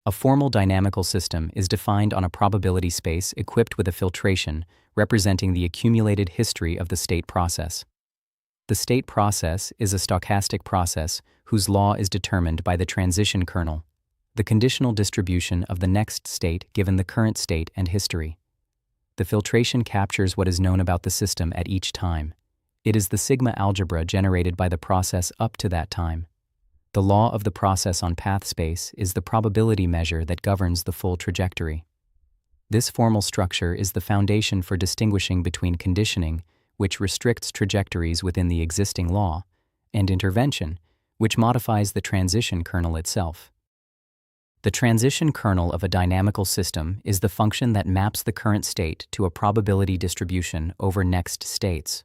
A formal dynamical system is defined on a probability space equipped with a filtration representing the accumulated history of the state process. The state process is a stochastic process whose law is determined by the transition kernel, the conditional distribution of the next state given the current state and history. The filtration captures what is known about the system at each time. It is the sigma algebra generated by the process up to that time. The law of the process on path space is the probability measure that governs the full trajectory. This formal structure is the foundation for distinguishing between conditioning, which restricts trajectories within the existing law, and intervention, which modifies the transition kernel itself. The transition kernel of a dynamical system is the function that maps the current state to a probability distribution over next states.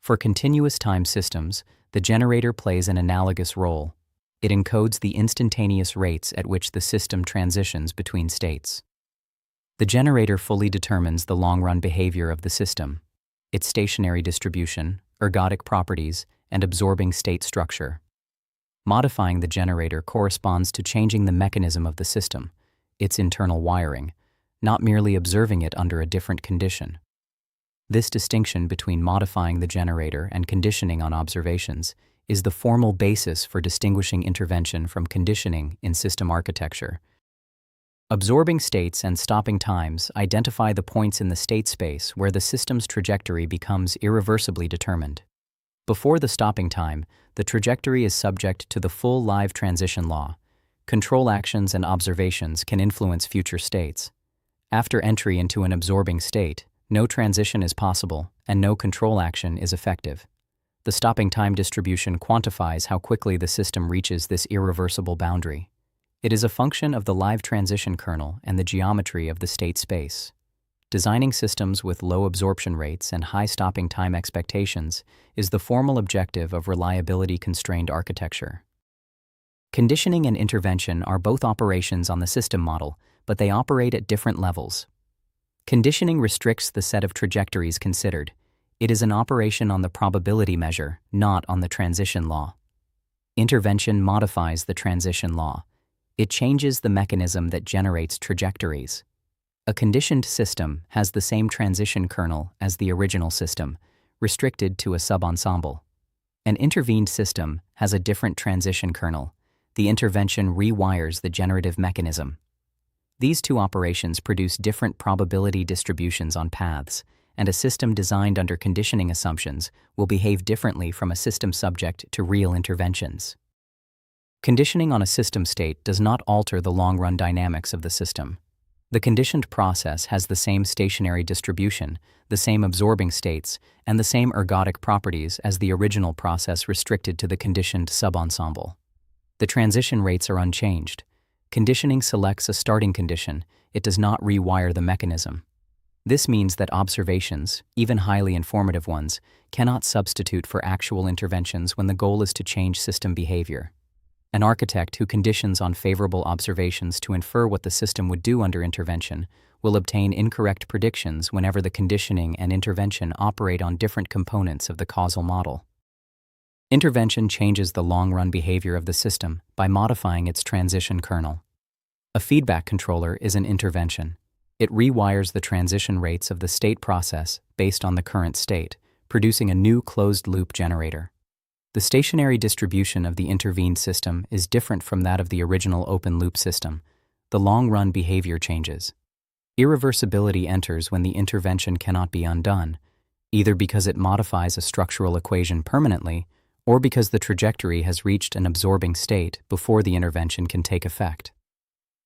For continuous time systems, the generator plays an analogous role. It encodes the instantaneous rates at which the system transitions between states. The generator fully determines the long-run behavior of the system, its stationary distribution, ergodic properties, and absorbing state structure. Modifying the generator corresponds to changing the mechanism of the system, its internal wiring, not merely observing it under a different condition. This distinction between modifying the generator and conditioning on observations is the formal basis for distinguishing intervention from conditioning in system architecture. Absorbing states and stopping times identify the points in the state space where the system's trajectory becomes irreversibly determined. Before the stopping time, the trajectory is subject to the full live transition law. Control actions and observations can influence future states. After entry into an absorbing state, no transition is possible and no control action is effective. The stopping time distribution quantifies how quickly the system reaches this irreversible boundary. It is a function of the live transition kernel and the geometry of the state space. Designing systems with low absorption rates and high stopping time expectations is the formal objective of reliability-constrained architecture. Conditioning and intervention are both operations on the system model, but they operate at different levels. Conditioning restricts the set of trajectories considered. It is an operation on the probability measure, not on the transition law. Intervention modifies the transition law. It changes the mechanism that generates trajectories. A conditioned system has the same transition kernel as the original system, restricted to a sub-ensemble. An intervened system has a different transition kernel. The intervention rewires the generative mechanism. These two operations produce different probability distributions on paths, and a system designed under conditioning assumptions will behave differently from a system subject to real interventions. Conditioning on a system state does not alter the long-run dynamics of the system. The conditioned process has the same stationary distribution, the same absorbing states, and the same ergodic properties as the original process restricted to the conditioned sub-ensemble. The transition rates are unchanged. Conditioning selects a starting condition. It does not rewire the mechanism. This means that observations, even highly informative ones, cannot substitute for actual interventions when the goal is to change system behavior. An architect who conditions on favorable observations to infer what the system would do under intervention will obtain incorrect predictions whenever the conditioning and intervention operate on different components of the causal model. Intervention changes the long-run behavior of the system by modifying its transition kernel. A feedback controller is an intervention. It rewires the transition rates of the state process based on the current state, producing a new closed-loop generator. The stationary distribution of the intervened system is different from that of the original open-loop system. The long-run behavior changes. Irreversibility enters when the intervention cannot be undone, either because it modifies a structural equation permanently or because the trajectory has reached an absorbing state before the intervention can take effect.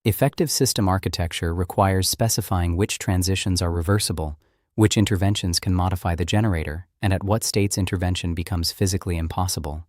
Effective system architecture requires specifying which transitions are reversible, which interventions can modify the generator, and at what states intervention becomes physically impossible.